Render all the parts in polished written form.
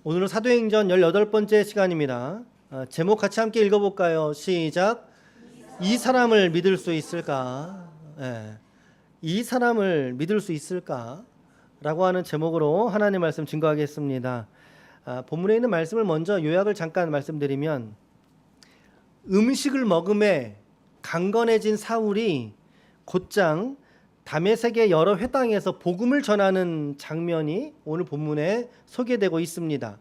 오늘은 사도행전 18번째 시간입니다. 제목 같이 함께 읽어볼까요? 시작. 이 사람을 믿을 수 있을까? 이 사람을 믿을 수 있을까? 라고 하는 제목으로 하나님 말씀 증거하겠습니다. 본문에 있는 말씀을 먼저 요약을 잠깐 말씀드리면, 음식을 먹음에 강건해진 사울이 곧장 다메섹의 여러 회당에서 복음을 전하는 장면이 오늘 본문에 소개되고 있습니다.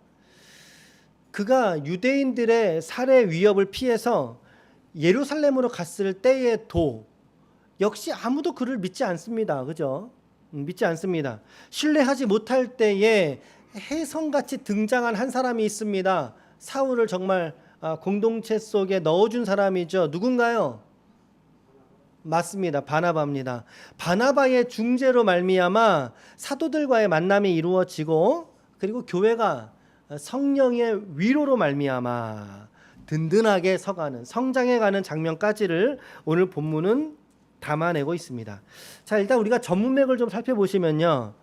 그가 유대인들의 살해 위협을 피해서 예루살렘으로 갔을 때의 도 역시 아무도 그를 믿지 않습니다. 그죠? 믿지 않습니다. 신뢰하지 못할 때에 혜성같이 등장한 한 사람이 있습니다. 사울을 정말 공동체 속에 넣어준 사람이죠. 누군가요? 맞습니다. 바나바입니다. 바나바의 중재로 말미암아 사도들과의 만남이 이루어지고, 그리고 교회가 성령의 위로로 말미암아 든든하게 서가는, 성장해가는 장면까지를 오늘 본문은 담아내고 있습니다. 자, 일단 우리가 전문맥을 좀 살펴보시면요,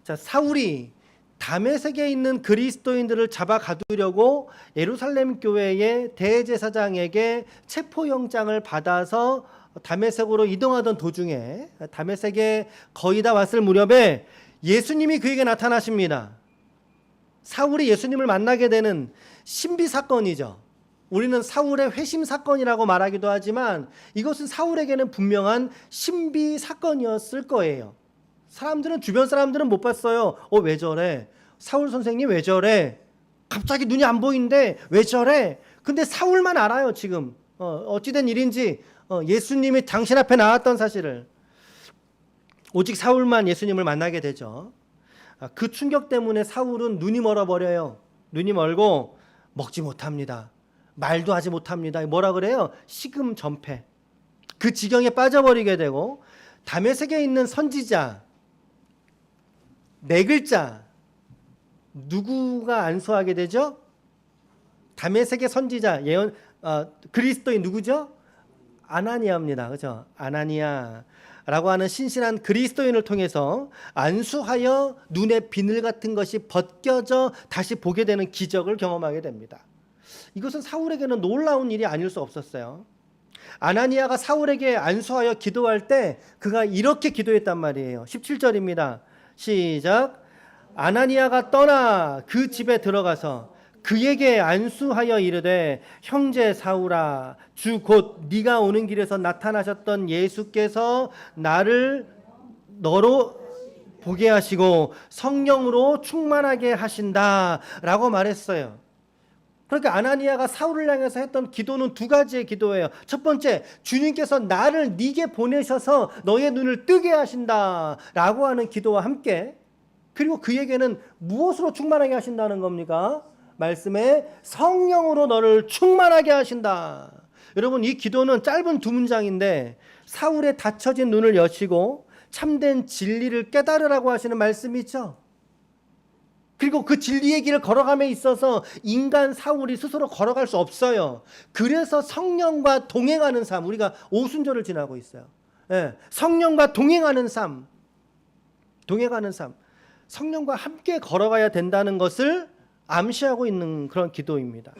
자, 사울이 다메섹에 있는 그리스도인들을 잡아가두려고 예루살렘 교회의 대제사장에게 체포영장을 받아서 다메섹으로 이동하던 도중에, 다메섹에 거의 다 왔을 무렵에 예수님이 그에게 나타나십니다. 사울이 예수님을 만나게 되는 신비 사건이죠. 우리는 사울의 회심 사건이라고 말하기도 하지만 이것은 사울에게는 분명한 신비 사건이었을 거예요. 주변 사람들은 못 봤어요. 왜 저래? 사울 선생님 왜 저래? 갑자기 눈이 안 보이는데 왜 저래? 근데 사울만 알아요. 지금 어찌된 일인지, 예수님이 당신 앞에 나왔던 사실을. 오직 사울만 예수님을 만나게 되죠. 그 충격 때문에 사울은 눈이 멀어버려요. 눈이 멀고 먹지 못합니다. 말도 하지 못합니다. 뭐라 그래요? 식음전폐. 그 지경에 빠져버리게 되고, 다메섹에 있는 선지자 4글자 누구가 안수하게 되죠? 다메섹의 선지자 그리스도인 누구죠? 아나니아입니다. 그죠? 아나니아라고 하는 신실한 그리스도인을 통해서 안수하여 눈의 비늘 같은 것이 벗겨져 다시 보게 되는 기적을 경험하게 됩니다. 이것은 사울에게는 놀라운 일이 아닐 수 없었어요. 아나니아가 사울에게 안수하여 기도할 때 그가 이렇게 기도했단 말이에요. 17절입니다. 시작. 아나니아가 떠나 그 집에 들어가서 그에게 안수하여 이르되, 형제 사울아, 주 곧 네가 오는 길에서 나타나셨던 예수께서 나를 너로 보게 하시고 성령으로 충만하게 하신다 라고 말했어요. 그러니까 아나니아가 사울을 향해서 했던 기도는 2가지의 기도예요. 첫 번째, 주님께서 나를 네게 보내셔서 너의 눈을 뜨게 하신다 라고 하는 기도와 함께, 그리고 그에게는 무엇으로 충만하게 하신다는 겁니까? 말씀에 성령으로 너를 충만하게 하신다. 여러분, 이 기도는 짧은 2문장인데 사울의 닫혀진 눈을 여시고 참된 진리를 깨달으라고 하시는 말씀이죠. 그리고 그 진리의 길을 걸어감에 있어서 인간 사울이 스스로 걸어갈 수 없어요. 그래서 성령과 동행하는 삶, 우리가 오순절을 지나고 있어요. 성령과 동행하는 삶, 성령과 함께 걸어가야 된다는 것을 암시하고 있는 그런 기도입니다.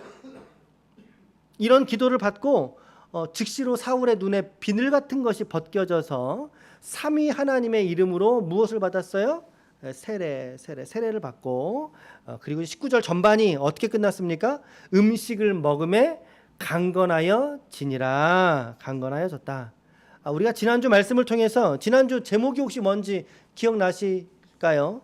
이런 기도를 받고 즉시로 사울의 눈에 비늘 같은 것이 벗겨져서 삼위 하나님의 이름으로 무엇을 받았어요? 세례를 받고, 그리고 19절 전반이 어떻게 끝났습니까? 음식을 먹음에 강건하여지니라. 강건하여졌다. 우리가 지난주 말씀을 통해서, 지난주 제목이 혹시 뭔지 기억나실까요?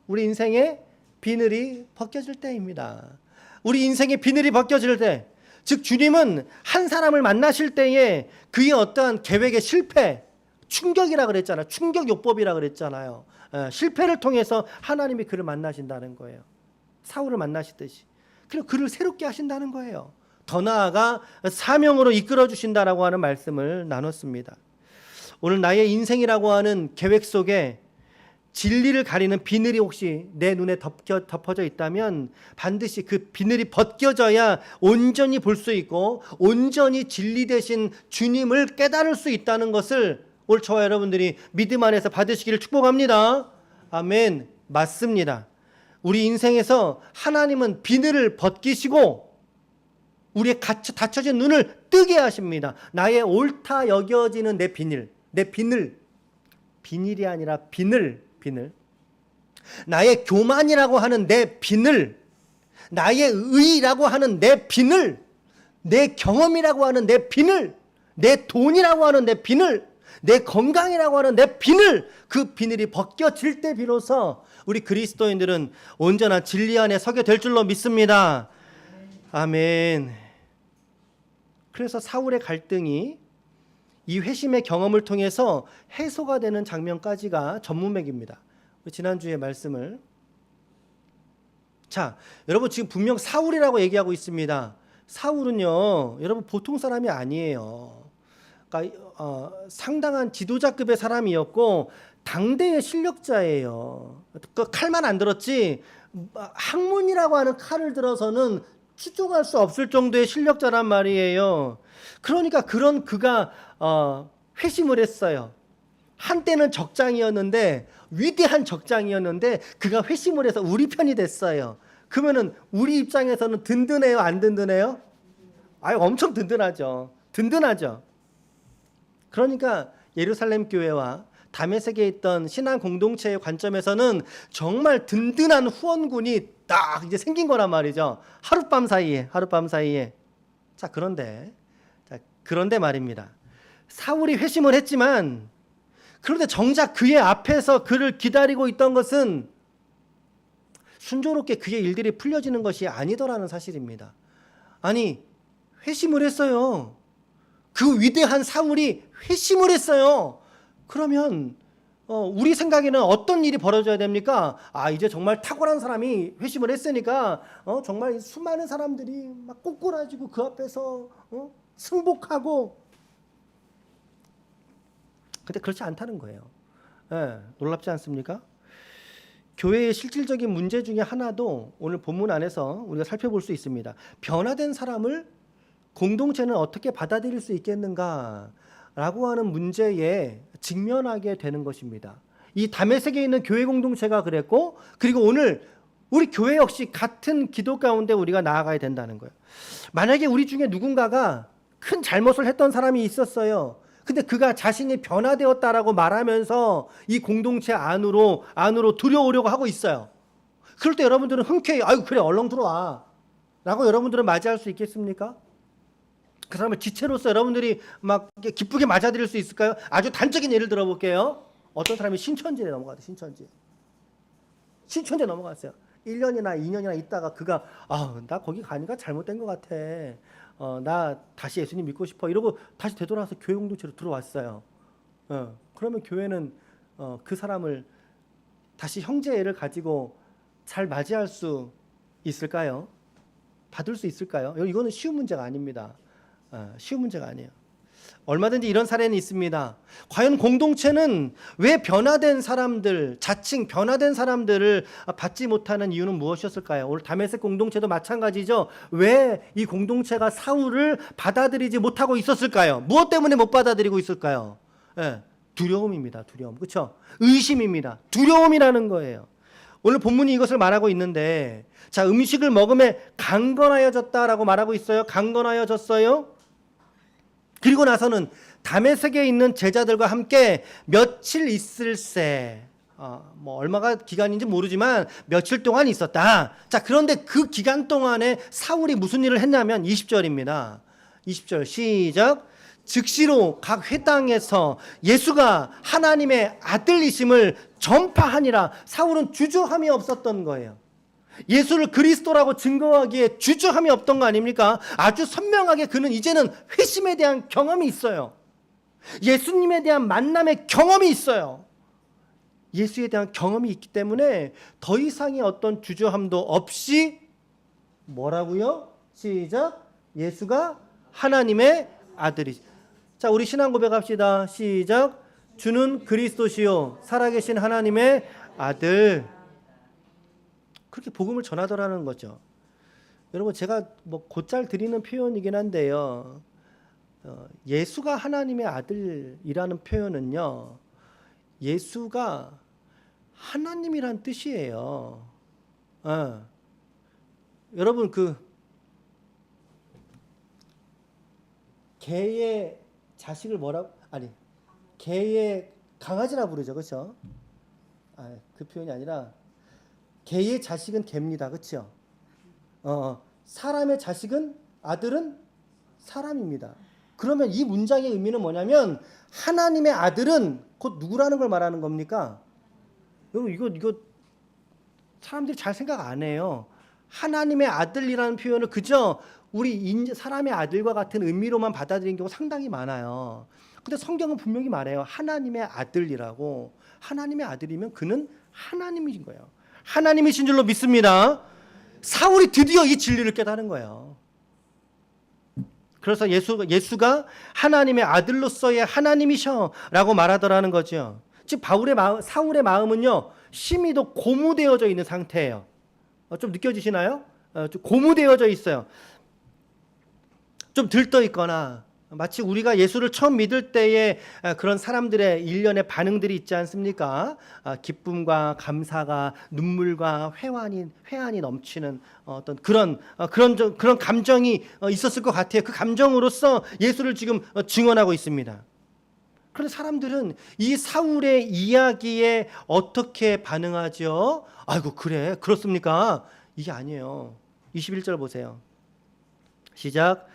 우리 인생의 비늘이 벗겨질 때입니다. 우리 인생의 비늘이 벗겨질 때, 즉 주님은 한 사람을 만나실 때에 그의 어떠한 계획의 실패, 충격이라 그랬잖아요. 충격요법이라 그랬잖아요. 실패를 통해서 하나님이 그를 만나신다는 거예요. 사울을 만나시듯이. 그리고 그를 새롭게 하신다는 거예요. 더 나아가 사명으로 이끌어 주신다라고 하는 말씀을 나눴습니다. 오늘 나의 인생이라고 하는 계획 속에 진리를 가리는 비늘이 혹시 내 눈에 덮어져 있다면 반드시 그 비늘이 벗겨져야 온전히 볼 수 있고 온전히 진리 되신 주님을 깨달을 수 있다는 것을 오늘 저와 여러분들이 믿음 안에서 받으시기를 축복합니다. 아멘. 맞습니다. 우리 인생에서 하나님은 비늘을 벗기시고 우리의 닫혀진 눈을 뜨게 하십니다. 나의 옳다 여겨지는 내 비늘, 비닐이 아니라 비늘. 나의 교만이라고 하는 내 비늘, 나의 의라고 하는 내 비늘, 내 경험이라고 하는 내 비늘, 내 돈이라고 하는 내 비늘, 내 건강이라고 하는 내 비늘, 그 비늘이 벗겨질 때 비로소 우리 그리스도인들은 온전한 진리 안에 서게 될 줄로 믿습니다. 아멘. 그래서 사울의 갈등이 이 회심의 경험을 통해서 해소가 되는 장면까지가 전문맥입니다. 지난주에 말씀을. 자, 여러분 지금 분명 사울이라고 얘기하고 있습니다. 사울은요, 여러분 보통 사람이 아니에요. 그러니까 상당한 지도자급의 사람이었고 당대의 실력자예요. 그 칼만 안 들었지 학문이라고 하는 칼을 들어서는 추종할 수 없을 정도의 실력자란 말이에요. 그러니까 그런 그가 회심을 했어요. 한때는 적장이었는데 위대한 적장이었는데 그가 회심을 해서 우리 편이 됐어요. 그러면은 우리 입장에서는 든든해요, 안 든든해요? 아유, 엄청 든든하죠. 그러니까 예루살렘 교회와 다메섹에 있던 신앙 공동체의 관점에서는 정말 든든한 후원군이 딱 이제 생긴 거란 말이죠. 하룻밤 사이에. 자, 그런데 말입니다. 사울이 회심을 했지만 그런데 정작 그의 앞에서 그를 기다리고 있던 것은 순조롭게 그의 일들이 풀려지는 것이 아니더라는 사실입니다. 아니, 회심을 했어요. 그 위대한 사울이 회심을 했어요. 그러면 우리 생각에는 어떤 일이 벌어져야 됩니까? 이제 정말 탁월한 사람이 회심을 했으니까 정말 수많은 사람들이 막 꼬꾸라지고 그 앞에서 승복하고. 근데 그렇지 않다는 거예요. 놀랍지 않습니까? 교회의 실질적인 문제 중에 하나도 오늘 본문 안에서 우리가 살펴볼 수 있습니다. 변화된 사람을 공동체는 어떻게 받아들일 수 있겠는가라고 하는 문제에 직면하게 되는 것입니다. 이 다메섹에 있는 교회 공동체가 그랬고, 그리고 오늘 우리 교회 역시 같은 기도 가운데 우리가 나아가야 된다는 거예요. 만약에 우리 중에 누군가가 큰 잘못을 했던 사람이 있었어요. 근데 그가 자신이 변화되었다라고 말하면서 이 공동체 안으로 들여오려고 하고 있어요. 그럴 때 여러분들은 흔쾌히 아유 그래 얼른 들어와 라고 여러분들은 맞이할 수 있겠습니까? 그 사람을 지체로서 여러분들이 막 기쁘게 맞아들일 수 있을까요? 아주 단적인 예를 들어볼게요. 어떤 사람이 신천지에 넘어갔어요. 신천지에 넘어갔어요. 1년이나 2년이나 있다가 그가 나 거기 가니까 잘못된 것 같아. 나 다시 예수님 믿고 싶어. 이러고 다시 되돌아서 교회 공동체로 들어왔어요. 그러면 교회는 그 사람을 다시 형제애를 가지고 잘 맞이할 수 있을까요? 받을 수 있을까요? 이거는 쉬운 문제가 아닙니다. 쉬운 문제가 아니에요. 얼마든지 이런 사례는 있습니다. 과연 공동체는 왜 자칭 변화된 사람들을 받지 못하는 이유는 무엇이었을까요? 오늘 다메섹 공동체도 마찬가지죠. 왜 이 공동체가 사울을 받아들이지 못하고 있었을까요? 무엇 때문에 못 받아들이고 있을까요? 두려움입니다. 두려움. 그렇죠? 의심입니다. 두려움이라는 거예요. 오늘 본문이 이것을 말하고 있는데, 자, 음식을 먹음에 강건하여졌다라고 말하고 있어요. 강건하여졌어요. 그리고 나서는 다메섹에 있는 제자들과 함께 며칠 있을새, 얼마가 기간인지 모르지만 며칠 동안 있었다. 자, 그런데 그 기간 동안에 사울이 무슨 일을 했냐면 20절입니다. 20절 시작. 즉시로 각 회당에서 예수가 하나님의 아들이심을 전파하니라. 사울은 주저함이 없었던 거예요. 예수를 그리스도라고 증거하기에 주저함이 없던 거 아닙니까? 아주 선명하게 그는 이제는 회심에 대한 경험이 있어요. 예수님에 대한 만남의 경험이 있어요. 예수에 대한 경험이 있기 때문에 더 이상의 어떤 주저함도 없이 뭐라고요? 시작. 예수가 하나님의 아들이시. 자, 우리 신앙 고백합시다. 시작. 주는 그리스도시요 살아계신 하나님의 아들. 그렇게 복음을 전하더라는 거죠. 여러분, 제가 곧잘 드리는 표현이긴 한데요. 예수가 하나님의 아들이라는 표현은요, 예수가 하나님이란 뜻이에요. 여러분 개의 자식을 개의 강아지라 부르죠, 그렇죠? 그 표현이 아니라 개의 자식은 개입니다, 그렇죠? 사람의 자식은 아들은 사람입니다. 그러면 이 문장의 의미는 뭐냐면 하나님의 아들은 곧 누구라는 걸 말하는 겁니까? 여러분 이거 사람들이 잘 생각 안 해요. 하나님의 아들이라는 표현을 그저 우리 사람의 아들과 같은 의미로만 받아들이는 경우가 상당히 많아요. 근데 성경은 분명히 말해요. 하나님의 아들이라고. 하나님의 아들이면 그는 하나님이신 거예요. 하나님이신 줄로 믿습니다. 사울이 드디어 이 진리를 깨달은 거예요. 그래서 예수가 하나님의 아들로서의 하나님이셔라고 말하더라는 거죠. 즉 사울의 마음은요 심히도 고무되어져 있는 상태예요. 좀 느껴지시나요? 좀 고무되어져 있어요. 좀 들떠 있거나 마치 우리가 예수를 처음 믿을 때의 그런 사람들의 일련의 반응들이 있지 않습니까? 기쁨과 감사가 눈물과 회한이 넘치는 어떤 그런 감정이 있었을 것 같아요. 그 감정으로서 예수를 지금 증언하고 있습니다. 그런데 사람들은 이 사울의 이야기에 어떻게 반응하죠? 아이고 그래 그렇습니까? 이게 아니에요. 21절 보세요. 시작.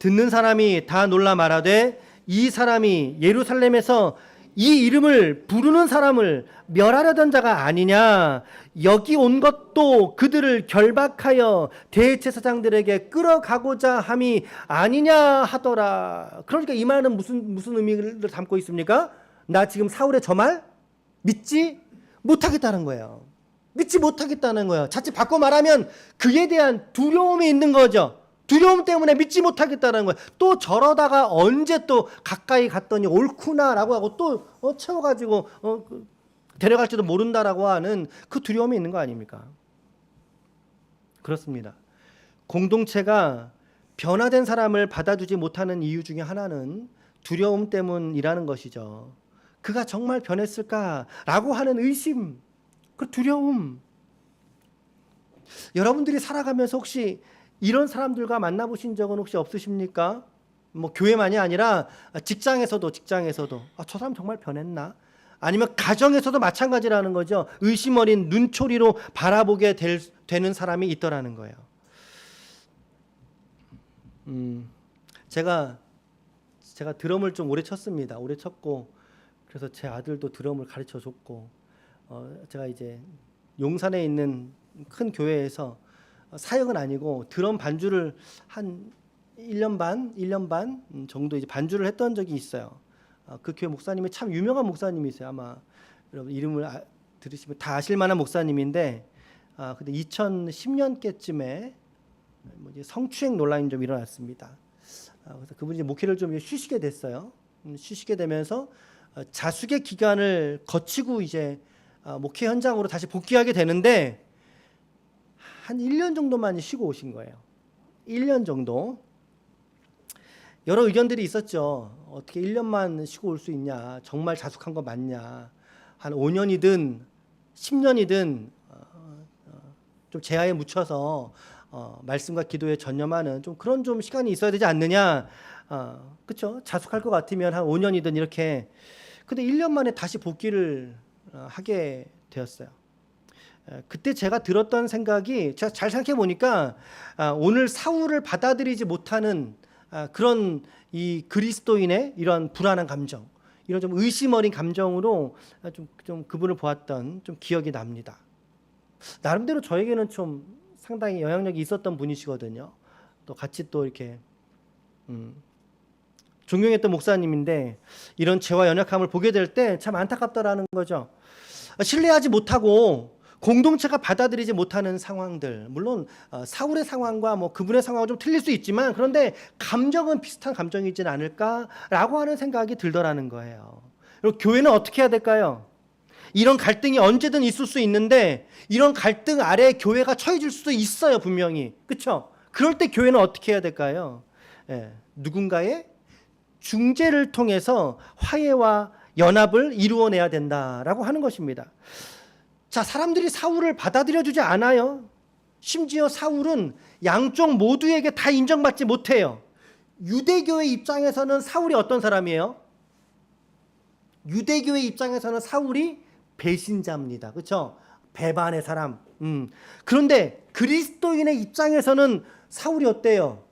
듣는 사람이 다 놀라 말하되 이 사람이 예루살렘에서 이 이름을 부르는 사람을 멸하려던 자가 아니냐, 여기 온 것도 그들을 결박하여 대제사장들에게 끌어가고자 함이 아니냐 하더라. 그러니까 이 말은 무슨 의미를 담고 있습니까? 나 지금 사울의 저 말 믿지 못하겠다는 거예요. 믿지 못하겠다는 거예요. 자칫 바꿔 말하면 그에 대한 두려움이 있는 거죠. 두려움 때문에 믿지 못하겠다는 거예요. 또 저러다가 언제 또 가까이 갔더니 옳구나라고 하고 또 채워가지고 데려갈지도 모른다라고 하는 그 두려움이 있는 거 아닙니까? 그렇습니다. 공동체가 변화된 사람을 받아주지 못하는 이유 중에 하나는 두려움 때문이라는 것이죠. 그가 정말 변했을까라고 하는 의심, 그 두려움. 여러분들이 살아가면서 혹시 이런 사람들과 만나보신 적은 혹시 없으십니까? 뭐 교회만이 아니라 직장에서도 저 사람 정말 변했나? 아니면 가정에서도 마찬가지라는 거죠. 의심 어린 눈초리로 바라보게 되는 사람이 있더라는 거예요. 제가 드럼을 좀 오래 쳤습니다. 오래 쳤고 그래서 제 아들도 드럼을 가르쳐 줬고 제가 이제 용산에 있는 큰 교회에서 사역은 아니고 드럼 반주를 한 1년 반 정도 이제 반주를 했던 적이 있어요. 그 교회 목사님이 참 유명한 목사님이세요. 아마 여러분 이름을 들으시면 다 아실 만한 목사님인데, 근데 2010년께쯤에 성추행 논란이 좀 일어났습니다. 그래서 그분이 이제 목회를 좀 쉬시게 됐어요. 쉬시게 되면서 자숙의 기간을 거치고 이제 목회 현장으로 다시 복귀하게 되는데 한 1년 정도만 쉬고 오신 거예요. 1년 정도. 여러 의견들이 있었죠. 어떻게 1년만 쉬고 올 수 있냐. 정말 자숙한 거 맞냐. 한 5년이든 10년이든 좀 제하에 묻혀서 말씀과 기도에 전념하는 좀 그런 좀 시간이 있어야 되지 않느냐. 그렇죠? 자숙할 것 같으면 한 5년이든 이렇게. 근데 1년 만에 다시 복귀를 하게 되었어요. 그때 제가 들었던 생각이, 제가 잘 생각해 보니까 오늘 사울을 받아들이지 못하는 그런 이 그리스도인의 이런 불안한 감정, 이런 좀 의심 어린 감정으로 좀 그분을 보았던 좀 기억이 납니다. 나름대로 저에게는 좀 상당히 영향력이 있었던 분이시거든요. 또 같이 또 이렇게 존경했던 목사님인데 이런 죄와 연약함을 보게 될 때 참 안타깝다라는 거죠. 신뢰하지 못하고 공동체가 받아들이지 못하는 상황들, 물론 사울의 상황과 뭐 그분의 상황은 좀 틀릴 수 있지만 그런데 감정은 비슷한 감정이진 않을까라고 하는 생각이 들더라는 거예요. 그리고 교회는 어떻게 해야 될까요? 이런 갈등이 언제든 있을 수 있는데 이런 갈등 아래 교회가 처해질 수도 있어요, 분명히. 그렇죠? 그럴 때 교회는 어떻게 해야 될까요? 누군가의 중재를 통해서 화해와 연합을 이루어내야 된다라고 하는 것입니다. 자, 사람들이 사울을 받아들여주지 않아요. 심지어 사울은 양쪽 모두에게 다 인정받지 못해요. 유대교의 입장에서는 사울이 어떤 사람이에요? 유대교의 입장에서는 사울이 배신자입니다. 그렇죠? 배반의 사람. 그런데 그리스도인의 입장에서는 사울이 어때요?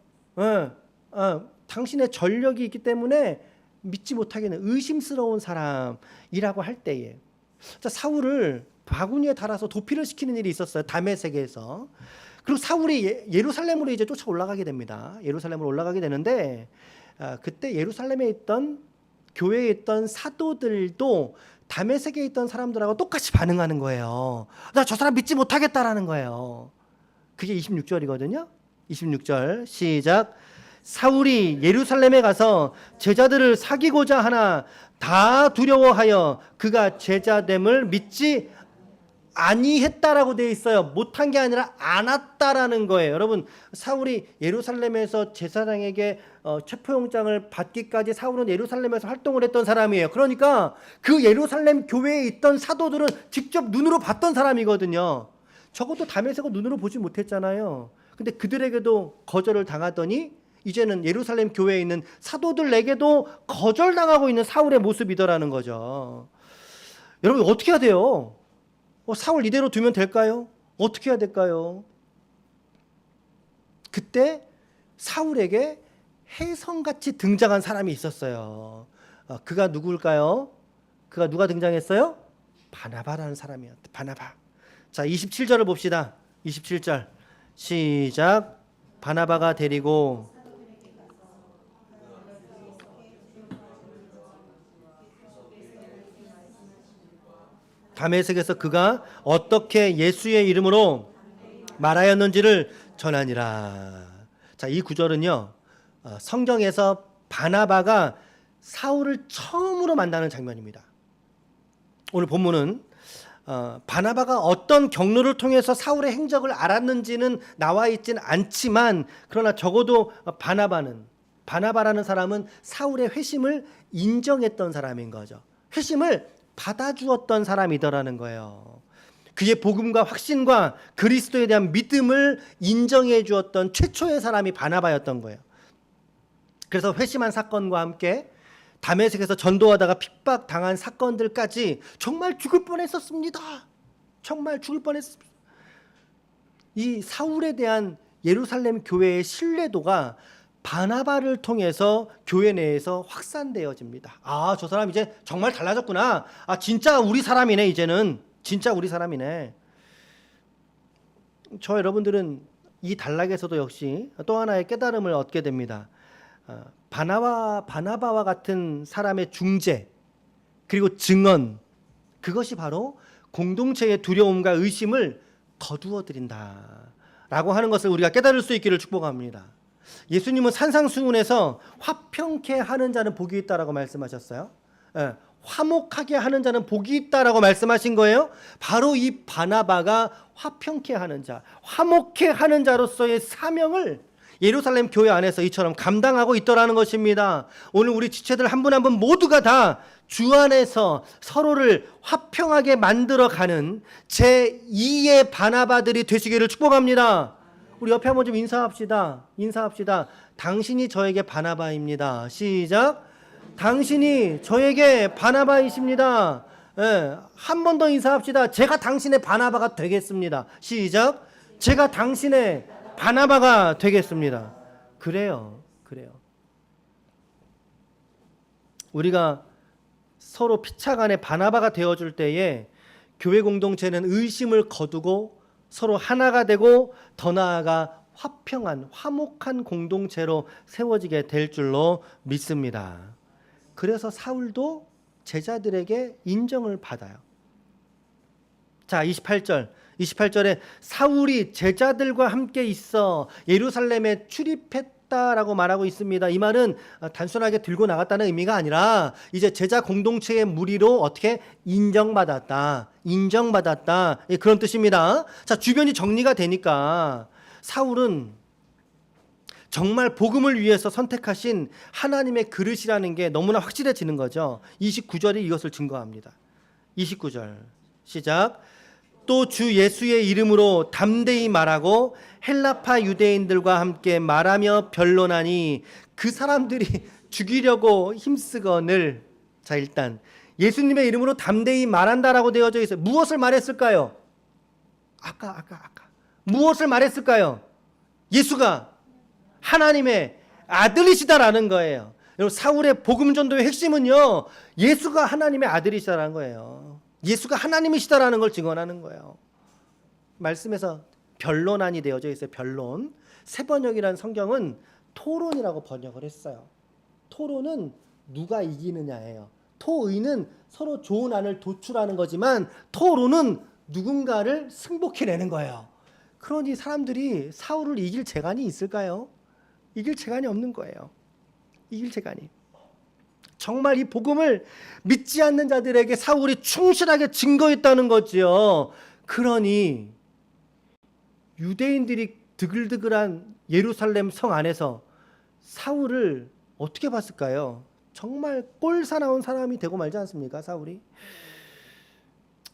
당신의 전력이 있기 때문에 믿지 못하겠는 의심스러운 사람이라고 할 때에, 자, 사울을 바구니에 달아서 도피를 시키는 일이 있었어요. 다메섹에서. 그리고 사울이 예루살렘으로 이제 쫓아 올라가게 됩니다. 예루살렘으로 올라가게 되는데, 그때 예루살렘에 있던 교회에 있던 사도들도 다메섹에 있던 사람들하고 똑같이 반응하는 거예요. 나 저 사람 믿지 못하겠다라는 거예요. 그게 26절이거든요. 26절 시작. 사울이 예루살렘에 가서 제자들을 사귀고자 하나 다 두려워하여 그가 제자됨을 믿지 아니했다라고 되어 있어요. 못한 게 아니라 안 왔다라는 거예요. 여러분, 사울이 예루살렘에서 제사장에게 체포영장을 받기까지 사울은 예루살렘에서 활동을 했던 사람이에요. 그러니까 그 예루살렘 교회에 있던 사도들은 직접 눈으로 봤던 사람이거든요. 적어도 다메섹은 눈으로 보지 못했잖아요. 근데 그들에게도 거절을 당하더니 이제는 예루살렘 교회에 있는 사도들에게도 거절당하고 있는 사울의 모습이더라는 거죠. 여러분, 어떻게 해야 돼요? 사울 이대로 두면 될까요? 어떻게 해야 될까요? 그때 사울에게 혜성같이 등장한 사람이 있었어요. 그가 누구일까요? 그가 누가 등장했어요? 바나바라는 사람이었다. 바나바. 자, 27절을 봅시다. 27절 시작. 바나바가 데리고 다메섹에서 그가 어떻게 예수의 이름으로 말하였는지를 전하니라. 자, 이 구절은요, 성경에서 바나바가 사울을 처음으로 만나는 장면입니다. 오늘 본문은 바나바가 어떤 경로를 통해서 사울의 행적을 알았는지는 나와 있진 않지만, 그러나 적어도 바나바라는 사람은 사울의 회심을 인정했던 사람인 거죠. 회심을 받아주었던 사람이더라는 거예요. 그의 복음과 확신과 그리스도에 대한 믿음을 인정해 주었던 최초의 사람이 바나바였던 거예요. 그래서 회심한 사건과 함께 다메섹에서 전도하다가 핍박당한 사건들까지 정말 죽을 뻔했었습니다. 정말 죽을 뻔했습니다. 이 사울에 대한 예루살렘 교회의 신뢰도가 바나바를 통해서 교회 내에서 확산되어집니다. 아, 저 사람 이제 정말 달라졌구나. 아, 진짜 우리 사람이네. 이제는 진짜 우리 사람이네. 저 여러분들은 이 단락에서도 역시 또 하나의 깨달음을 얻게 됩니다. 바나바와 같은 사람의 중재 그리고 증언, 그것이 바로 공동체의 두려움과 의심을 거두어 드린다라고 하는 것을 우리가 깨달을 수 있기를 축복합니다. 예수님은 산상수훈에서 화평케 하는 자는 복이 있다라고 말씀하셨어요. 화목하게 하는 자는 복이 있다라고 말씀하신 거예요. 바로 이 바나바가 화평케 하는 자, 화목케 하는 자로서의 사명을 예루살렘 교회 안에서 이처럼 감당하고 있더라는 것입니다. 오늘 우리 지체들 한 분 한 분 모두가 다 주 안에서 서로를 화평하게 만들어가는 제2의 바나바들이 되시기를 축복합니다. 우리 옆에 한번 좀 인사합시다. 당신이 저에게 바나바입니다. 시작. 당신이 저에게 바나바이십니다. 한 번 더 인사합시다. 제가 당신의 바나바가 되겠습니다. 시작. 제가 당신의 바나바가 되겠습니다. 그래요. 우리가 서로 피차간에 바나바가 되어줄 때에 교회 공동체는 의심을 거두고 서로 하나가 되고 더 나아가 화평한, 화목한 공동체로 세워지게 될 줄로 믿습니다. 그래서 사울도 제자들에게 인정을 받아요. 자, 28절에 사울이 제자들과 함께 있어 예루살렘에 출입했다라고 말하고 있습니다. 이 말은 단순하게 들고 나갔다는 의미가 아니라 이제 제자 공동체의 무리로 어떻게 인정받았다, 그런 뜻입니다. 자, 주변이 정리가 되니까 사울은 정말 복음을 위해서 선택하신 하나님의 그릇이라는 게 너무나 확실해지는 거죠. 29절이 이것을 증거합니다. 29절 시작. 또 주 예수의 이름으로 담대히 말하고 헬라파 유대인들과 함께 말하며 변론하니 그 사람들이 죽이려고 힘쓰거늘. 자, 일단 예수님의 이름으로 담대히 말한다라고 되어져 있어요. 무엇을 말했을까요? 아까 무엇을 말했을까요? 예수가 하나님의 아들이시다라는 거예요. 여러분, 사울의 복음 전도의 핵심은요, 예수가 하나님의 아들이시다라는 거예요. 예수가 하나님이시다라는 걸 증언하는 거예요. 말씀에서 변론안이 되어져 있어요. 변론. 세번역이라는 성경은 토론이라고 번역을 했어요. 토론은 누가 이기느냐예요. 토의는 서로 좋은 안을 도출하는 거지만 토론은 누군가를 승복해내는 거예요. 그러니 사람들이 사울을 이길 재간이 있을까요? 이길 재간이 없는 거예요. 이길 재간이. 정말 이 복음을 믿지 않는 자들에게 사울이 충실하게 증거했다는 거지요. 그러니 유대인들이 드글드글한 예루살렘 성 안에서 사울을 어떻게 봤을까요? 정말 꼴사나운 사람이 되고 말지 않습니까? 사울이.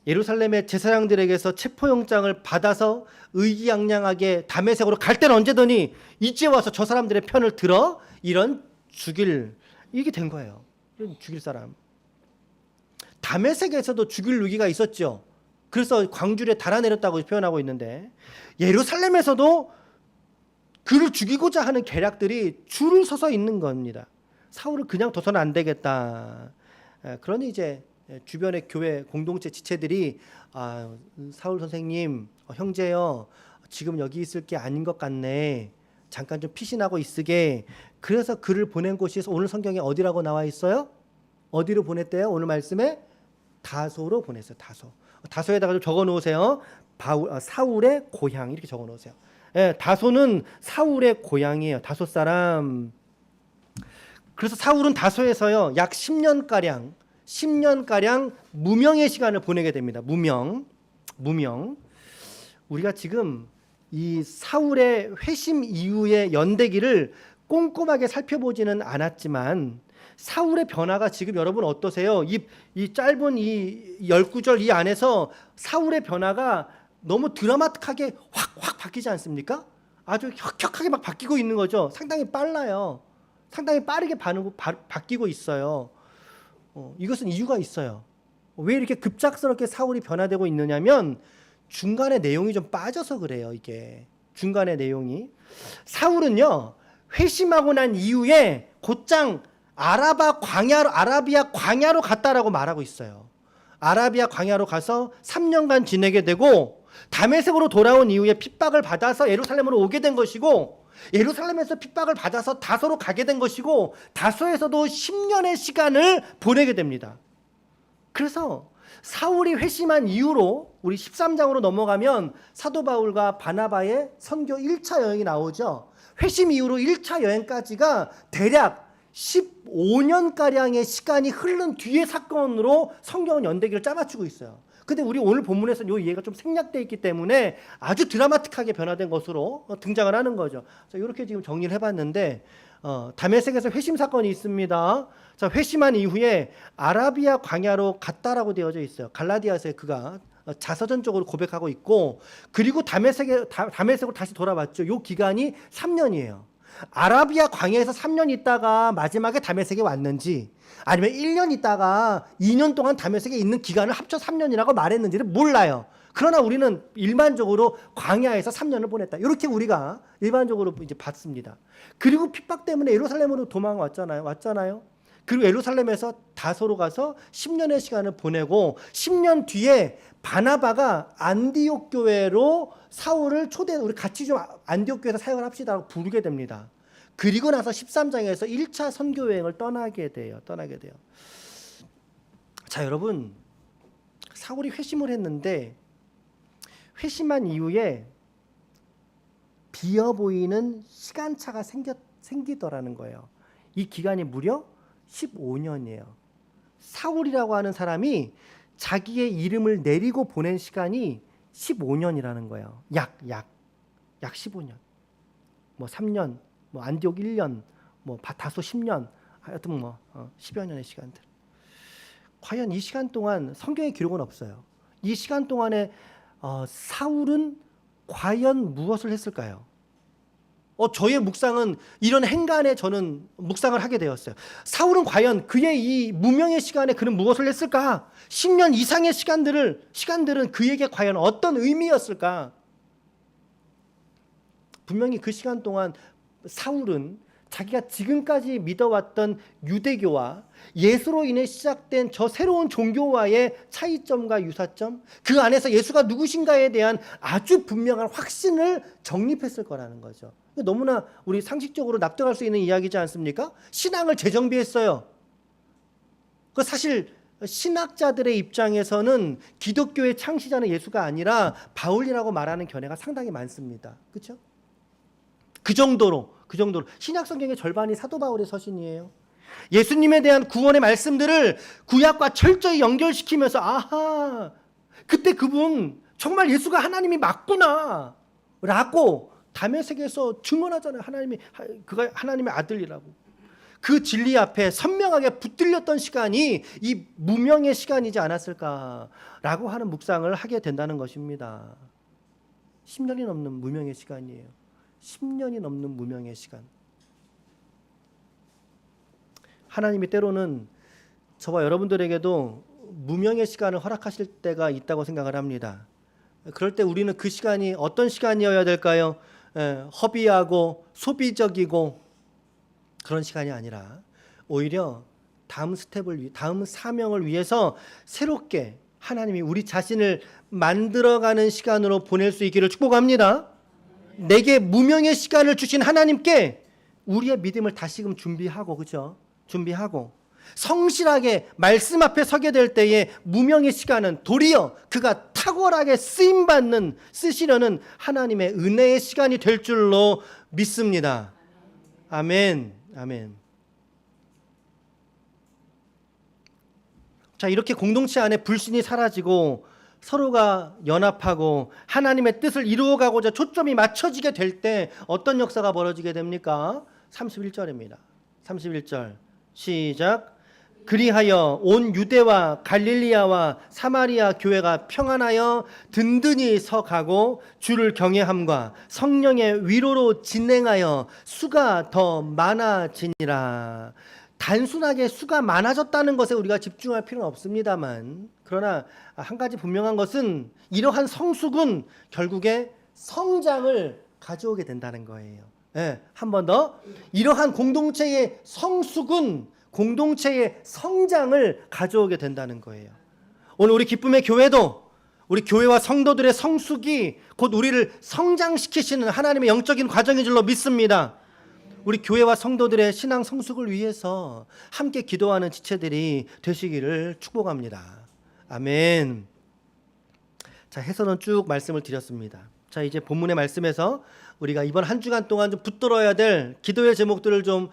예루살렘의 제사장들에게서 체포영장을 받아서 의기양양하게 다메섹으로 갈 때는 언제더니 이제 와서 저 사람들의 편을 들어 이런 죽일, 이게 된 거예요. 이런 죽일 사람. 다메섹에서도 죽일 위기가 있었죠. 그래서 광주리에 달아내렸다고 표현하고 있는데 예루살렘에서도 그를 죽이고자 하는 계략들이 줄을 서서 있는 겁니다. 사울을 그냥 둬서는 안 되겠다. 그러니 이제 주변의 교회 공동체 지체들이 사울 선생님, 형제요, 지금 여기 있을 게 아닌 것 같네. 잠깐 좀 피신하고 있으게. 그래서 그를 보낸 곳이 오늘 성경에 어디라고 나와 있어요? 어디로 보냈대요? 오늘 말씀에 다소로 보냈어요. 다소에다가 좀 적어 놓으세요. 사울의 고향 이렇게 적어 놓으세요. 예, 다소는 사울의 고향이에요. 다소 사람. 그래서 사울은 다소에서요 약 10년가량 무명의 시간을 보내게 됩니다. 무명. 우리가 지금 이 사울의 회심 이후의 연대기를 꼼꼼하게 살펴보지는 않았지만 사울의 변화가 지금 여러분 어떠세요? 이 짧은 이 19절 이 안에서 사울의 변화가 너무 드라마틱하게 확 바뀌지 않습니까? 아주 혁혁하게 막 바뀌고 있는 거죠. 상당히 빨라요. 상당히 빠르게 바뀌고 있어요. 이것은 이유가 있어요. 왜 이렇게 급작스럽게 사울이 변화되고 있느냐면 중간에 내용이 좀 빠져서 그래요. 이게 중간에 내용이. 사울은요 회심하고 난 이후에 곧장 아라비아 광야로 갔다라고 말하고 있어요. 아라비아 광야로 가서 3년간 지내게 되고 다메섹으로 돌아온 이후에 핍박을 받아서 예루살렘으로 오게 된 것이고 예루살렘에서 핍박을 받아서 다소로 가게 된 것이고 다소에서도 10년의 시간을 보내게 됩니다. 그래서 사울이 회심한 이후로 우리 13장으로 넘어가면 사도 바울과 바나바의 선교 1차 여행이 나오죠. 회심 이후로 1차 여행까지가 대략 15년가량의 시간이 흐른 뒤의 사건으로 성경은 연대기를 짜맞추고 있어요. 근데 우리 오늘 본문에서 이 이해가 좀 생략되어 있기 때문에 아주 드라마틱하게 변화된 것으로 등장을 하는 거죠. 자, 이렇게 지금 정리를 해봤는데 다메섹에서 회심 사건이 있습니다. 자, 회심한 이후에 아라비아 광야로 갔다라고 되어져 있어요. 갈라디아서에 그가 자서전적으로 고백하고 있고 그리고 다메섹으로 다시 돌아왔죠. 이 기간이 3년이에요. 아라비아 광야에서 3년 있다가 마지막에 다메섹에 왔는지 아니면 1년 있다가 2년 동안 다메섹에 있는 기간을 합쳐 3년이라고 말했는지를 몰라요. 그러나 우리는 일반적으로 광야에서 3년을 보냈다. 이렇게 우리가 일반적으로 이제 봤습니다. 그리고 핍박 때문에 예루살렘으로 왔잖아요. 그리고 예루살렘에서 다소로 가서 10년의 시간을 보내고 10년 뒤에 바나바가 안디옥 교회로 사울을 우리 같이 좀 안디옥 교회에서 사역을 합시다라고 부르게 됩니다. 그리고 나서 13장에서 1차 선교 여행을 떠나게 돼요. 자, 여러분, 사울이 회심을 했는데 회심한 이후에 비어 보이는 시간차가 생기더라는 거예요. 이 기간이 무려 15년이에요. 사울이라고 하는 사람이 자기의 이름을 내리고 보낸 시간이 15년이라는 거예요. 약 15년. 뭐 3년, 뭐 안디옥 1년, 뭐 다소 10년, 하여튼 뭐 10여 년의 시간들. 과연 이 시간 동안 성경의 기록은 없어요. 이 시간 동안에 사울은 과연 무엇을 했을까요? 저의 묵상은 이런 행간에 저는 묵상을 하게 되었어요. 사울은 과연 그의 이 무명의 시간에 그는 무엇을 했을까? 10년 이상의 시간들은 그에게 과연 어떤 의미였을까? 분명히 그 시간 동안 사울은 자기가 지금까지 믿어왔던 유대교와 예수로 인해 시작된 저 새로운 종교와의 차이점과 유사점, 그 안에서 예수가 누구신가에 대한 아주 분명한 확신을 정립했을 거라는 거죠. 너무나 우리 상식적으로 납득할 수 있는 이야기지 않습니까? 신앙을 재정비했어요. 그 사실 신학자들의 입장에서는 기독교의 창시자는 예수가 아니라 바울이라고 말하는 견해가 상당히 많습니다. 그렇죠? 그 정도로 신약 성경의 절반이 사도 바울의 서신이에요. 예수님에 대한 구원의 말씀들을 구약과 철저히 연결시키면서 아하, 그때 그분 정말 예수가 하나님이 맞구나 라고 다메섹에서 증언하잖아요. 그가 하나님의 아들이라고. 그 진리 앞에 선명하게 붙들렸던 시간이 이 무명의 시간이지 않았을까라고 하는 묵상을 하게 된다는 것입니다. 10년이 넘는 무명의 시간이에요. 10년이 넘는 무명의 시간. 하나님이 때로는 저와 여러분들에게도 무명의 시간을 허락하실 때가 있다고 생각을 합니다. 그럴 때 우리는 그 시간이 어떤 시간이어야 될까요? 허비하고 소비적이고 그런 시간이 아니라 오히려 다음 사명을 위해서 새롭게 하나님이 우리 자신을 만들어가는 시간으로 보낼 수 있기를 축복합니다. 내게 무명의 시간을 주신 하나님께 우리의 믿음을 다시금 준비하고, 그죠? 준비하고 성실하게 말씀 앞에 서게 될 때에 무명의 시간은 도리어 그가 탁월하게 쓰시려는 하나님의 은혜의 시간이 될 줄로 믿습니다. 아멘. 아멘. 자, 이렇게 공동체 안에 불신이 사라지고 서로가 연합하고 하나님의 뜻을 이루어가고자 초점이 맞춰지게 될 때 어떤 역사가 벌어지게 됩니까? 31절입니다. 31절 시작. 그리하여 온 유대와 갈릴리아와 사마리아 교회가 평안하여 든든히 서가고 주를 경외함과 성령의 위로로 진행하여 수가 더 많아지니라. 단순하게 수가 많아졌다는 것에 우리가 집중할 필요는 없습니다만, 그러나 한 가지 분명한 것은 이러한 성숙은 결국에 성장을 가져오게 된다는 거예요. 한 번 더. 이러한 공동체의 성숙은 공동체의 성장을 가져오게 된다는 거예요. 오늘 우리 기쁨의 교회도 우리 교회와 성도들의 성숙이 곧 우리를 성장시키시는 하나님의 영적인 과정인 줄로 믿습니다. 우리 교회와 성도들의 신앙 성숙을 위해서 함께 기도하는 지체들이 되시기를 축복합니다. 아멘. 자, 해설은 쭉 말씀을 드렸습니다. 자, 이제 본문의 말씀에서 우리가 이번 한 주간 동안 좀 붙들어야 될 기도의 제목들을 좀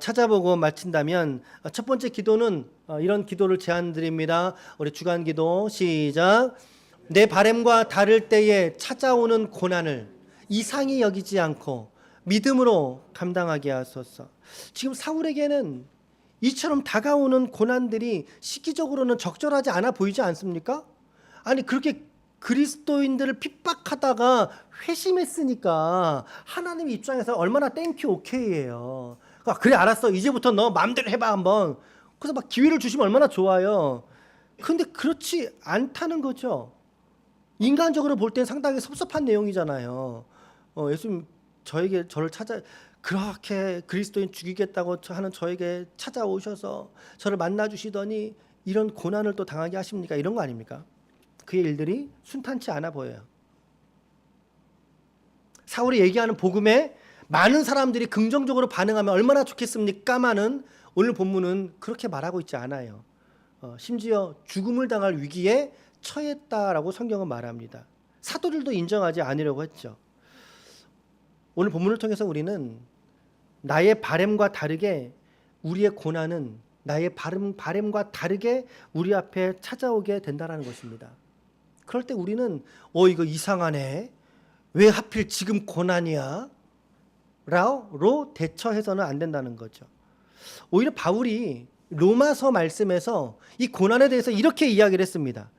찾아보고 마친다면, 첫 번째 기도는 이런 기도를 제안드립니다. 우리 주간 기도 시작. 내 바램과 다를 때에 찾아오는 고난을 이상히 여기지 않고 믿음으로 감당하게 하소서. 지금 사울에게는 이처럼 다가오는 고난들이 시기적으로는 적절하지 않아 보이지 않습니까? 아니, 그렇게 그리스도인들을 핍박하다가 회심했으니까 하나님 입장에서 얼마나 땡큐 오케이예요. 그래 알았어, 이제부터 너 마음대로 해봐 한번. 그래서 막 기회를 주시면 얼마나 좋아요. 근데 그렇지 않다는 거죠. 인간적으로 볼 땐 상당히 섭섭한 내용이잖아요. 예수님 저를 그렇게 그리스도인 죽이겠다고 하는 저에게 찾아오셔서 저를 만나주시더니 이런 고난을 또 당하게 하십니까? 이런 거 아닙니까? 그의 일들이 순탄치 않아 보여요. 사울이 얘기하는 복음에 많은 사람들이 긍정적으로 반응하면 얼마나 좋겠습니까마는 오늘 본문은 그렇게 말하고 있지 않아요. 심지어 죽음을 당할 위기에 처했다라고 성경은 말합니다. 사도들도 인정하지 않으려고 했죠. 오늘 본문을 통해서 우리는 나의 바램과 다르게 우리의 고난은 나의 바램과 다르게 우리 앞에 찾아오게 된다는 것입니다. 그럴 때 우리는 이거 이상하네, 왜 하필 지금 고난이야? 라로 대처해서는 안 된다는 거죠. 오히려 바울이 로마서 말씀에서 이 고난에 대해서 이렇게 이야기를 했습니다.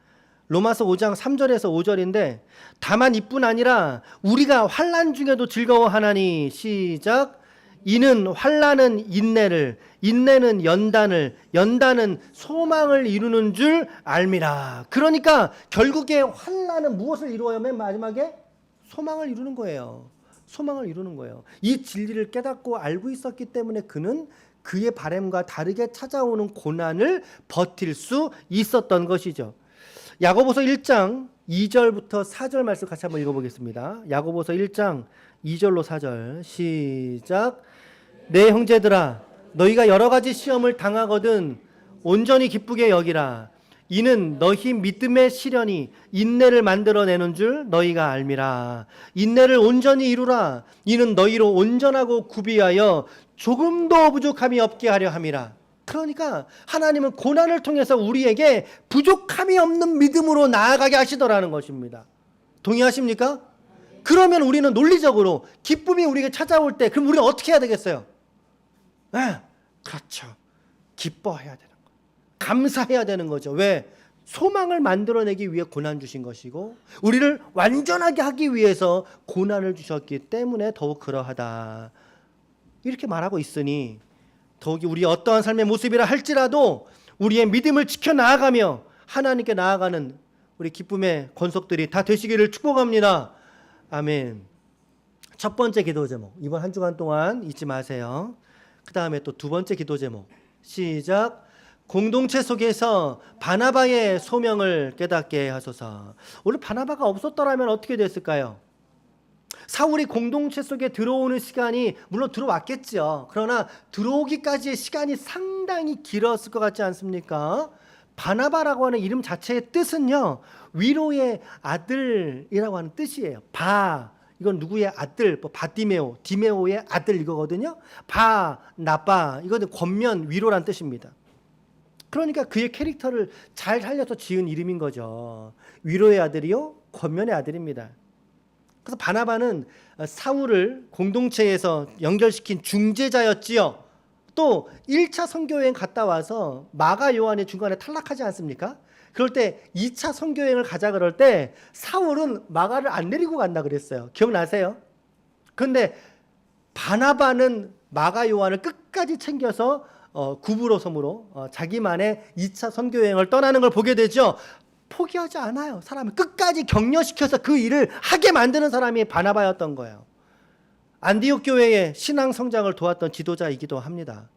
로마서 5장 3절에서 5절인데 다만 이뿐 아니라 우리가 환난 중에도 즐거워하나니 시작 이는 환난은 인내를 인내는 연단을 연단은 소망을 이루는 줄 알미라. 그러니까 결국에 환난은 무엇을 이루어요? 맨 마지막에 소망을 이루는 거예요. 소망을 이루는 거예요. 이 진리를 깨닫고 알고 있었기 때문에 그는 그의 바람과 다르게 찾아오는 고난을 버틸 수 있었던 것이죠. 야고보서 1장 2절부터 4절 말씀 같이 한번 읽어보겠습니다. 야고보서 1장 2절로 4절 시작. 내 형제들아 너희가 여러 가지 시험을 당하거든 온전히 기쁘게 여기라. 이는 너희 믿음의 시련이 인내를 만들어내는 줄 너희가 알미라. 인내를 온전히 이루라. 이는 너희로 온전하고 구비하여 조금도 부족함이 없게 하려 함이라. 그러니까 하나님은 고난을 통해서 우리에게 부족함이 없는 믿음으로 나아가게 하시더라는 것입니다. 동의하십니까? 그러면 우리는 논리적으로 기쁨이 우리에게 찾아올 때 그럼 우리는 어떻게 해야 되겠어요? 그렇죠. 기뻐해야 되는 거예요. 감사해야 되는 거죠. 왜? 소망을 만들어내기 위해 고난 주신 것이고 우리를 완전하게 하기 위해서 고난을 주셨기 때문에 더욱 그러하다. 이렇게 말하고 있으니 더욱이 우리 어떠한 삶의 모습이라 할지라도 우리의 믿음을 지켜나가며 하나님께 나아가는 우리 기쁨의 권속들이 다 되시기를 축복합니다. 아멘. 첫 번째 기도 제목 이번 한 주간 동안 잊지 마세요. 그 다음에 또 두 번째 기도 제목 시작. 공동체 속에서 바나바의 소명을 깨닫게 하소서. 오늘 바나바가 없었더라면 어떻게 됐을까요? 사울이 공동체 속에 들어오는 시간이 물론 들어왔겠죠. 그러나 들어오기까지의 시간이 상당히 길었을 것 같지 않습니까? 바나바라고 하는 이름 자체의 뜻은요, 위로의 아들이라고 하는 뜻이에요. 이건 누구의 아들? 바디메오, 디메오의 아들 이거거든요. 나빠 이거는 권면 위로란 뜻입니다. 그러니까 그의 캐릭터를 잘 살려서 지은 이름인 거죠. 위로의 아들이요, 권면의 아들입니다. 그래서 바나바는 사울을 공동체에서 연결시킨 중재자였지요. 또 1차 선교여행 갔다 와서 마가 요한이 중간에 탈락하지 않습니까? 그럴 때 2차 선교여행을 가자 그럴 때 사울은 마가를 안 내리고 간다 그랬어요. 기억나세요? 그런데 바나바는 마가 요한을 끝까지 챙겨서 구브로 섬으로 자기만의 2차 선교여행을 떠나는 걸 보게 되죠. 포기하지 않아요. 사람을 끝까지 격려시켜서 그 일을 하게 만드는 사람이 바나바였던 거예요. 안디옥 교회의 신앙 성장을 도왔던 지도자이기도 합니다.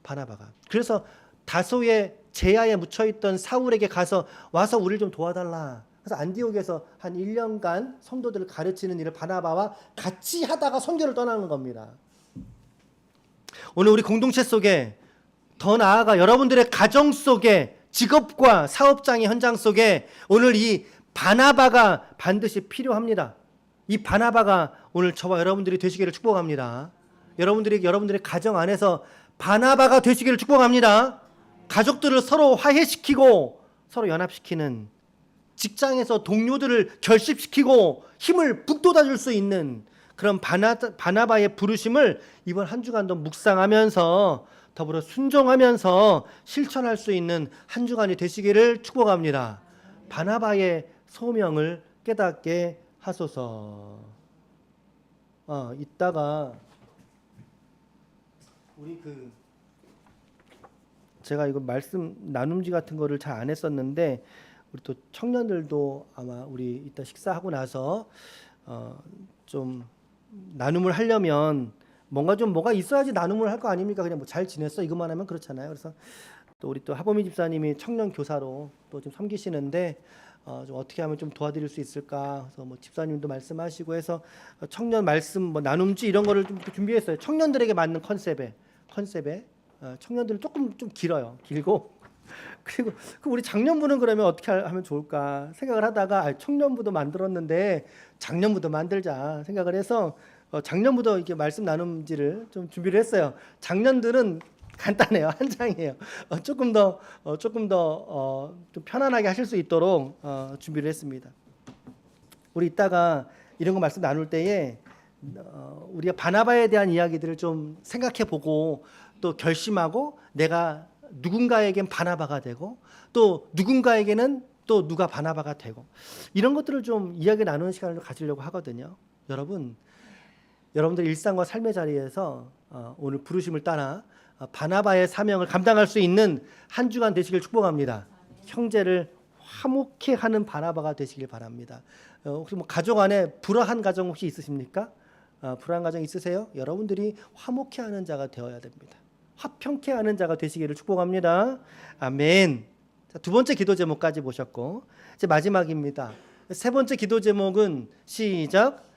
바나바가. 그래서 다소의 제야에 묻혀있던 사울에게 와서 우리를 좀 도와달라. 그래서 안디옥에서 한 1년간 성도들을 가르치는 일을 바나바와 같이 하다가 선교를 떠나는 겁니다. 오늘 우리 공동체 속에 더 나아가 여러분들의 가정 속에 직업과 사업장의 현장 속에 오늘 이 바나바가 반드시 필요합니다. 이 바나바가 오늘 저와 여러분들이 되시기를 축복합니다. 여러분들의 가정 안에서 바나바가 되시기를 축복합니다. 가족들을 서로 화해시키고 서로 연합시키는, 직장에서 동료들을 결집시키고 힘을 북돋아줄 수 있는 그런 바나바의 부르심을 이번 한 주간도 묵상하면서 더불어 순종하면서 실천할 수 있는 한 주간이 되시기를 축복합니다. 바나바의 소명을 깨닫게 하소서. 이따가 우리 제가 이거 말씀 나눔지 같은 거를 잘 안 했었는데 우리 또 청년들도 아마 우리 이따 식사하고 나서 좀 나눔을 하려면 뭐가 있어야지 나눔을 할 거 아닙니까? 그냥 잘 지냈어 이것만 하면 그렇잖아요. 그래서 또 우리 또 하보미 집사님이 청년 교사로 또 좀 섬기시는데 좀 어떻게 하면 좀 도와드릴 수 있을까? 그래서 집사님도 말씀하시고 해서 청년 말씀 나눔지 이런 거를 좀 준비했어요. 청년들에게 맞는 컨셉에 청년들은 조금 좀 길고 그리고 우리 장년부는 그러면 어떻게 하면 좋을까 생각을 하다가 청년부도 만들었는데 장년부도 만들자 생각을 해서 작년부터 이렇게 말씀 나눔지를 좀 준비를 했어요. 작년들은 간단해요. 한 장이에요. 조금 더 좀 편안하게 하실 수 있도록 준비를 했습니다. 우리 이따가 이런 거 말씀 나눌 때에 우리가 바나바에 대한 이야기들을 좀 생각해 보고 또 결심하고 내가 누군가에겐 바나바가 되고 또 누군가에게는 또 누가 바나바가 되고, 이런 것들을 좀 이야기 나누는 시간을 가지려고 하거든요. 여러분들 일상과 삶의 자리에서 오늘 부르심을 따라 바나바의 사명을 감당할 수 있는 한 주간 되시길 축복합니다. 형제를 화목케 하는 바나바가 되시길 바랍니다. 혹시 뭐 가족 안에 불화한 가정 혹시 있으십니까? 불화한 가정 있으세요? 여러분들이 화목케 하는 자가 되어야 됩니다. 화평케 하는 자가 되시기를 축복합니다. 아멘. 자, 두 번째 기도 제목까지 보셨고, 이제 마지막입니다. 세 번째 기도 제목은 시작.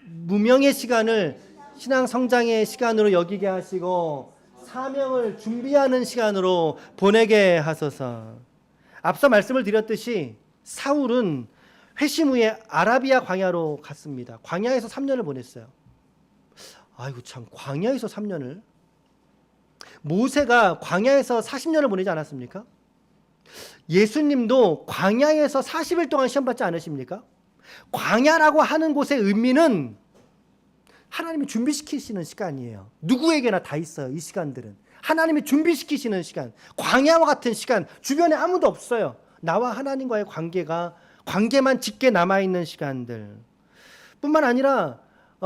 무명의 시간을 신앙 성장의 시간으로 여기게 하시고 사명을 준비하는 시간으로 보내게 하소서. 앞서 말씀을 드렸듯이 사울은 회심 후에 아라비아 광야로 갔습니다. 광야에서 3년을 보냈어요. 아이고 참, 광야에서 3년을. 모세가 광야에서 40년을 보내지 않았습니까? 예수님도 광야에서 40일 동안 시험 받지 않으십니까? 광야라고 하는 곳의 의미는 하나님이 준비시키시는 시간이에요. 누구에게나 다 있어요. 이 시간들은 하나님이 준비시키시는 시간, 광야와 같은 시간. 주변에 아무도 없어요. 나와 하나님과의 관계만 짙게 남아있는 시간들 뿐만 아니라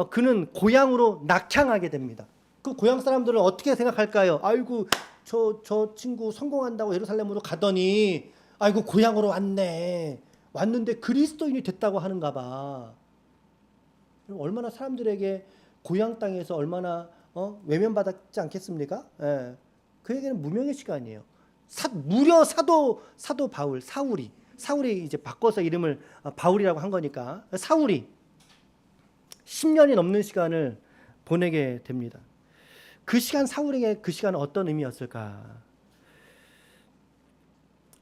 그는 고향으로 낙향하게 됩니다. 그 고향 사람들은 어떻게 생각할까요? 아이고 저 친구 성공한다고 예루살렘으로 가더니 아이고 고향으로 왔는데 그리스도인이 됐다고 하는가 봐. 얼마나 사람들에게 고향 땅에서 얼마나 외면받았지 않겠습니까? 예. 그에게는 무명의 시간이에요. 무려 사도 바울, 사울이 이제 바꿔서 이름을 바울이라고 한 거니까 사울이 10년이 넘는 시간을 보내게 됩니다. 그 시간, 사울에게 그 시간은 어떤 의미였을까?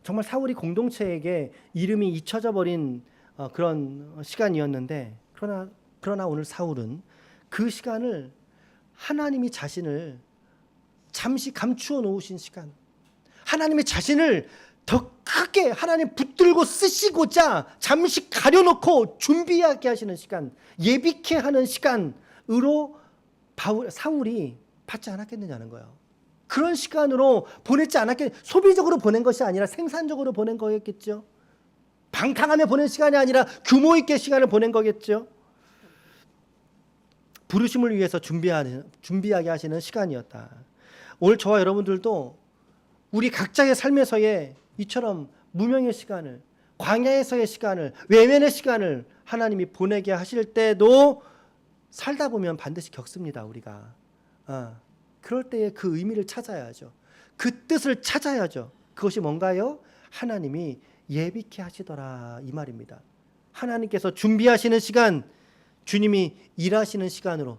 정말 사울이 공동체에게 이름이 잊혀져 버린 그런 시간이었는데, 그러나 오늘 사울은 그 시간을 하나님이 자신을 잠시 감추어 놓으신 시간, 하나님의 자신을 더 크게 하나님 붙들고 쓰시고자 잠시 가려놓고 준비하게 하시는 시간, 예비케 하는 시간으로 사울이 받지 않았겠느냐는 거예요. 그런 시간으로 보냈지 소비적으로 보낸 것이 아니라 생산적으로 보낸 거였겠죠. 방탕하며 보낸 시간이 아니라 규모 있게 시간을 보낸 거겠죠. 부르심을 위해서 준비하게 하시는 시간이었다. 오늘 저와 여러분들도 우리 각자의 삶에서의 이처럼 무명의 시간을, 광야에서의 시간을, 외면의 시간을 하나님이 보내게 하실 때도 살다 보면 반드시 겪습니다. 우리가 그럴 때의 그 의미를 찾아야죠. 그 뜻을 찾아야죠. 그것이 뭔가요? 하나님이 예비케 하시더라, 이 말입니다. 하나님께서 준비하시는 시간, 주님이 일하시는 시간으로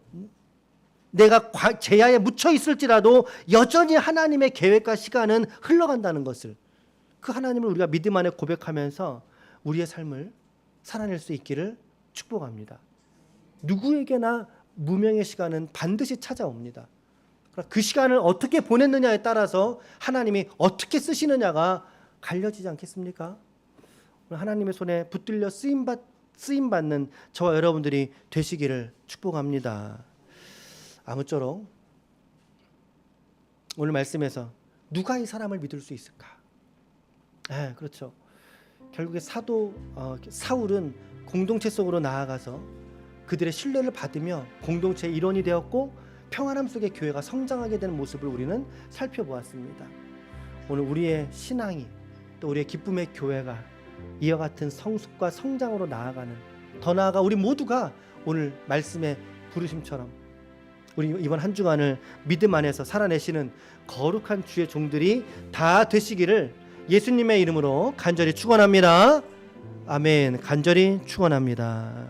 내가 제야에 묻혀 있을지라도 여전히 하나님의 계획과 시간은 흘러간다는 것을, 그 하나님을 우리가 믿음 안에 고백하면서 우리의 삶을 살아낼 수 있기를 축복합니다. 누구에게나 무명의 시간은 반드시 찾아옵니다. 그 시간을 어떻게 보냈느냐에 따라서 하나님이 어떻게 쓰시느냐가 갈려지지 않겠습니까? 하나님의 손에 붙들려 쓰임받는 저와 여러분들이 되시기를 축복합니다. 아무쪼록 오늘 말씀에서 누가 이 사람을 믿을 수 있을까? 그렇죠. 결국에 사울은 공동체 속으로 나아가서 그들의 신뢰를 받으며 공동체의 일원이 되었고 평안함 속에 교회가 성장하게 되는 모습을 우리는 살펴보았습니다. 오늘 우리의 신앙이, 또 우리의 기쁨의 교회가 이와 같은 성숙과 성장으로 나아가는, 더 나아가 우리 모두가 오늘 말씀의 부르심처럼 우리 이번 한 주간을 믿음 안에서 살아내시는 거룩한 주의 종들이 다 되시기를 예수님의 이름으로 간절히 축원합니다. 아멘. 간절히 축원합니다.